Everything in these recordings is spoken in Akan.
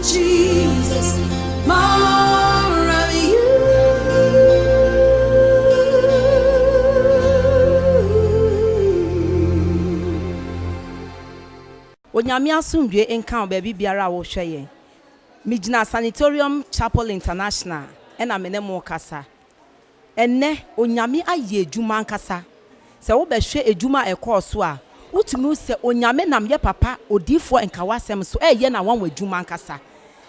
Jesus, more of you. Onyame asomdwe enka baby biara wo hweye. Mijina Sanatorium Chapel International ena menemo kasa. Enne onyame aye edwuma nkasa. Se wo behwe edwuma ekoso a, utumi se onyame nam ye papa odifo enkawasem so eye na wan edwuma nkasa.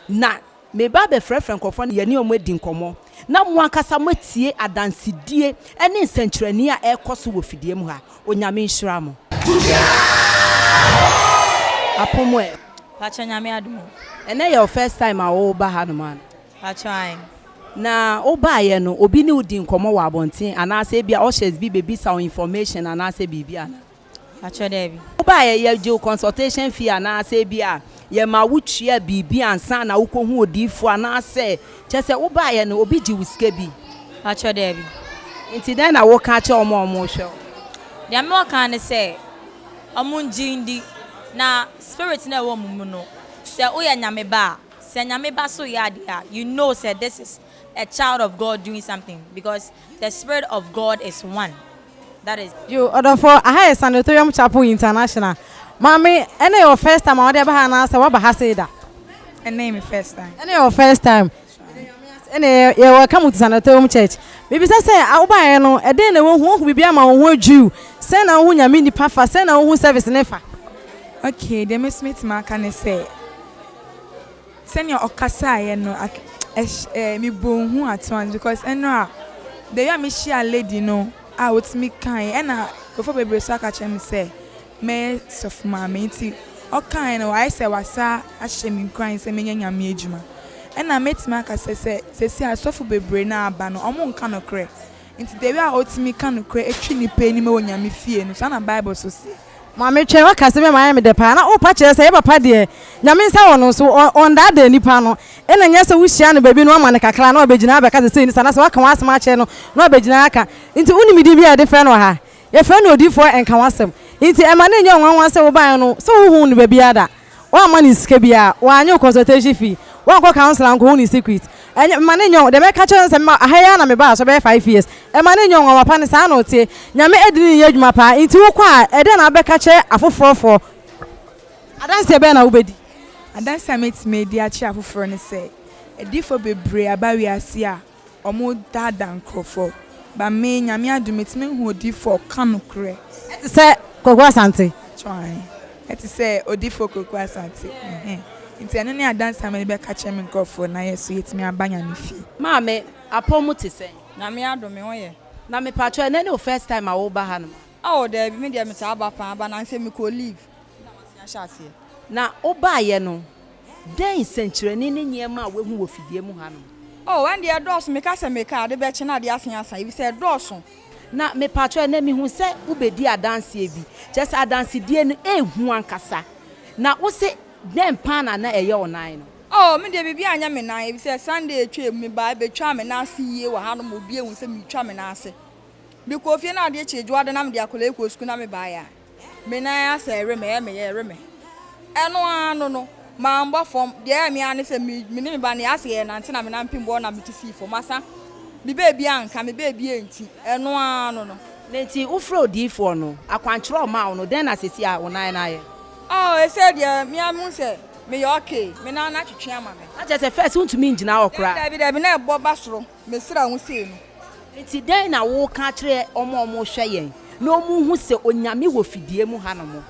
Na me ba be frefren kofo ye ne omo edi nkomo. Na mo ankasa matie adansidie ene nsenkyerani a ekoso wo fidie mu ha. Onyame nhyira mo. Apomwe Pacha nyame adumo. Ene your first time a wo ba ha no man. Pacha Na wo ba ye no obi ni udi nkomo wa abonten anase bia o shares bi bebi sa information anase bibia ana. Pacha debi. Wo ba ye do consultation fee anase bia ye ma wutua bibi ansa na wo kohu odifo anase chese wo ba ye no obi ji wiske bi. Pacha debi. Nti den na wo ka che omo hwe. Dia me wo kan say omunji ndi na spirit na wo mumu no. Se oya nyame ba, se nyame ba so ya dia, you know say this is a child of God doing something because the spirit of God is one. That is you order for a Sanatorium Chapel International. Mommy, any your first time I ever had say what ba say that. And name it first time. Any your first time. Any you welcome to Sanatorium Church. Maybe say I buy no e den na won bibia ma won Jew. Say na won nyame ni pafa, say na won service nefa. Okay, the Miss Smith man can say send your okasa ye no me bon hu at once because eno the ya me share lady no out me kan na go for bebre so aka chem say me sof ma me nti o kan no I say wasa a hye me kran say me nyame adwuma na metima aka say asofo bebre na aba no omo nka no kre nti the way out me kan no kre etwi ni pe ni me wonyame fie no so na Bible so say Mama twa wakase me maa me de pa na o pa kire say e papa de nyame nsa wono so on that day nipa no e na nyese wo hia no baby no ama ne kakra na obegina abeka say ni sana so waka wasem a che no na obegina aka nti unimidi bia de fe no ha ye fe no odifo enka wasem nti e ma na nya nwanwa say wo ban no so wo hu no baby ada wa ma ni sika bia wa anyo consultation fee wa ko counselor anko hu ni secret enye ma na nya de me ka che nsem ahaya na me ba so be 5 years e ma na nya nwanwa pa ne sa na otie nyame edini ye adwuma pa nti wo kwa e de na abeka che afofofo adanse be na wo bedi adanse me di achi afoforo ne say edifo bebre abawi ase a omo dada nkrofo ba me nyame adumetime hu odifo kanokre eti se kokwa sante try eti se odifo kokwa sante nti ene ne adanse me be ka che me nkrofo na yeso yetimi abanya ne fi Maame apomu te sen. nyame adome oye. Na me patcho ene no first time a wo ba ha no. Oh, there be me there me ta aba pa aba na say me ko leave. Na wasi ahase. Na wo ba ye no den senkyerani ne nyema a wehu wo fidie mu ha no. Oh, when the doors me ka say me ka de be che na de asen asan. If say doors. Na me patcho ene mi hu se wo bedi adanse bi. Just adanse die no ehu ankasa. Na wo se den pan na eye onan no. Oh, me there be anya me na. If say Sunday twa me ba be twa me na ase yie wo ha no mo bi ehun se me twa me na ase. Because if you na de cheju na me de akola ekwo school na me ba ya. Me na ya say re me eno anu no ma mbo form de me ane say me ne ba na ase ye na nti na me na mpimbo na me ti si for masa. Me baby anka me baby enti eno anu no. Nti wo fro odifo no akwankyero ma wo no den na sesi a wo nan na ye. Oh, I said yeah, me amun say me okay. Me na twetwe ama me. I just say first want to me ngina okra. David na ebo basoro. Me sira hu sei no. Nti den na wo ka kire omo hwe yen. Na omu hu se onyame wo fidie mu ha no mo.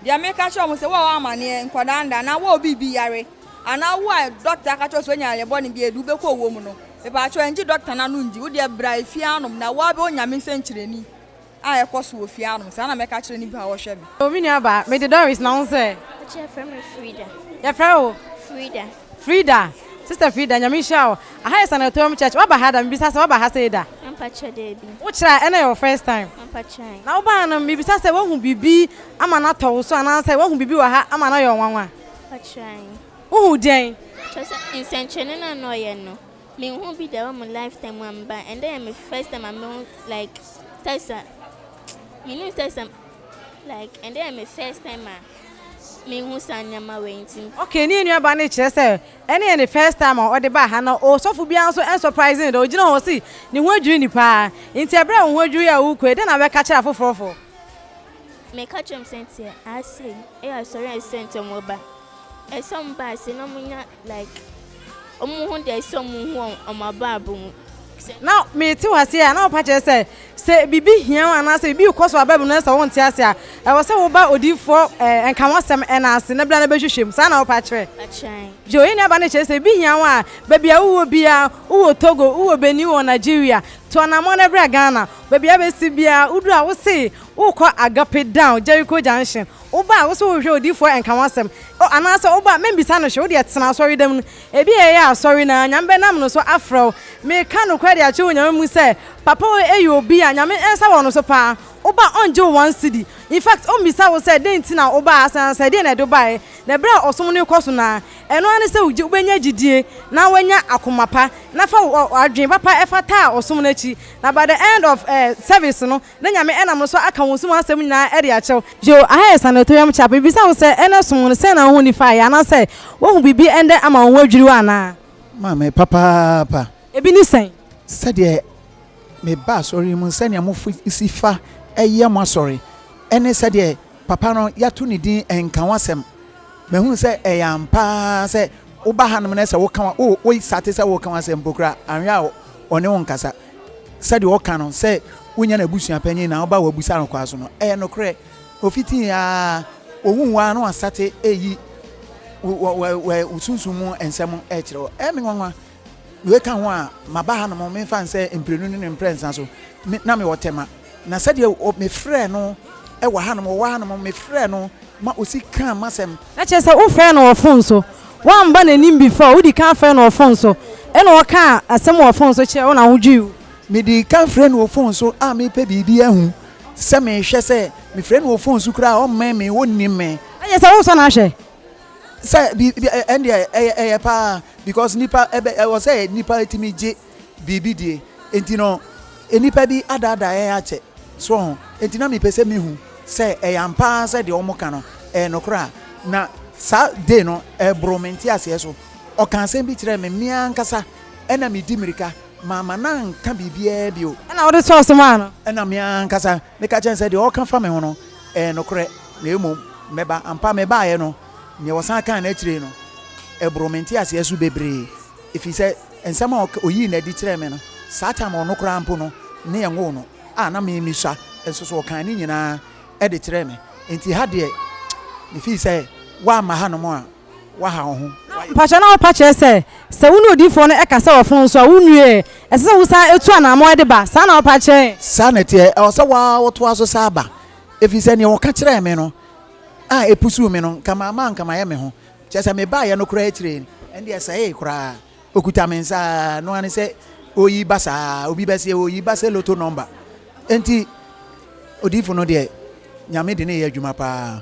Dia me ka kire omo se wo amane nkwada nda na wo bibi yare. Ana wo doctor ka kire so nya lebo ne bi edu be ko wo mu no. Me pa kire nji doctor na no nji wo de bra fianom na wo be onyame nsenkyereni. A ekoso wo fianom. Sa na me ka kire ni bi ha wo hwe bi. o mi ni aba me de Doris na won say Your friend Frida. ya frao Frida sister Frida nyame hia o aha Sanatorium Church wa ba ha da mbisa se wa ba ha say da I'm Pacha Debbie. wo kira ene your first time I'm Pacha. na wo ba na mbisa se wo hu bibi ama na to so ana say wo hu bibi wa ha ama na yo nwanwa Pacha. wo hu den Just in Central na no ye no. Me who be the one lifetime one ba and then my first time I'm like Tessa. Me no Tessa like and then my first time me who sanyama waiting. Okay, ni nua ba ne kire say ene the first time o de ba ha na o so fu bia so en surprising do gina ho si ni ho adwiri ni pa nti ebra ho adwiri ya wo kwe de na be ka kire afofofo Me catch him sent here. I say, I sorry I sent him over. A some bass no munya like there's someone who on my babu. now me ti was here na o pa kire say bibi hia ana say bibi ko so ababu na say won ti ase a e wo say wo ba odifo enka wasem na ase na bla na be hwehwem sa na o pa kire jo yin aba ne kire say bi hia wa baby a wo bia wo Togo wo Benin wo Nigeria to na mo na bra Ghana baby a be si bia udu a wo say wo ko Agape down Jericho Junction wo ba wo so wo hwe odifo enka wasem o ana say wo ba membisa no hwe wo de tena sorry dem e bi e ya sorry na nyambe nam no so afro me ka no kwade a che wo nyam mu say papa e obi a nyame ensa wo no so pa oba onje one city in fact o misa wo say den tina oba asan say den na do bai na bra osom ne koso na eno ane say uji ubenya gidie na wanya akomapa na fa adwen papa efata osom na chi na by the end of service no na nyame enam so aka wonsum asem nyina e de a chew jo ahe sanatorium chap bisa wo say ene som say na ho ni fa ya na say wo hu bibi ende ama wo adwiri wa na mama papa ebi ni sen sade me ba sorry mun sane mo sifa eye mo sorry ene sade papa no yato ni din enka wasem me hu se eyampa se wo ba hanum na se wo kan wo sate se wo kan wasem pokra anwa one won kasa sade wo kan no se wonya na busua panyin na wo ba wo busa no kwaso no no kre ofiti ya owunwa no asate eyi we usunsumu ensem e kire me nwanwa we kan ho a mabaha no me fan say emprenu ne imprensa so na me wotema na said me frɛ no e wa hanom me frɛ no ma osika masem na che say wo frɛ no wo phone so wan ba nanim before wo di kan frɛ no wo phone so e no wo ka asem wo phone so che wo na ho dwi me di kan frɛ no wo phone so a me pe bibi ahu se me hwɛ se me frɛ no wo phone so kura o me wonni me aye say wo so na hwɛ say and pa because nipa was say nipa etimi je bibi die enti no enipa bi adada ache so enti na me pese me hu say eyampa say de omoka no no kra na sa de no bromenti ase so o kan se bi kire me mia nkasa ena me dimirika mama na nka bibia bio na wo de source ma no ena mia nkasa me ka chen say de o kan fa me ho no no kre na emu meba ampa meba ye no ne wosan kan na kire no bromenti ase so bebre ifi say ensama oyi na di kire me no sa time ono kra ampo no ne yenwo no na me misha enso so kan ni nyina e de kire me enti ha de ifi say wa ma ha no mo a wa ha ho pacha na pa che say se wonu odifo no e ka say ofon so wonu e se wusa etu ana mo de ba sa na pa che sa na tie o se wa woto aso sa ba ifi say ne wo ka kire me no epusu me no kama ma nkama ye me ho che say me ba ye no kra e kire ende e say kra okuta me nsa no ane say oyi basa obi bese oyi basa loto number enti odifo no de nyame de ne ye adwuma pa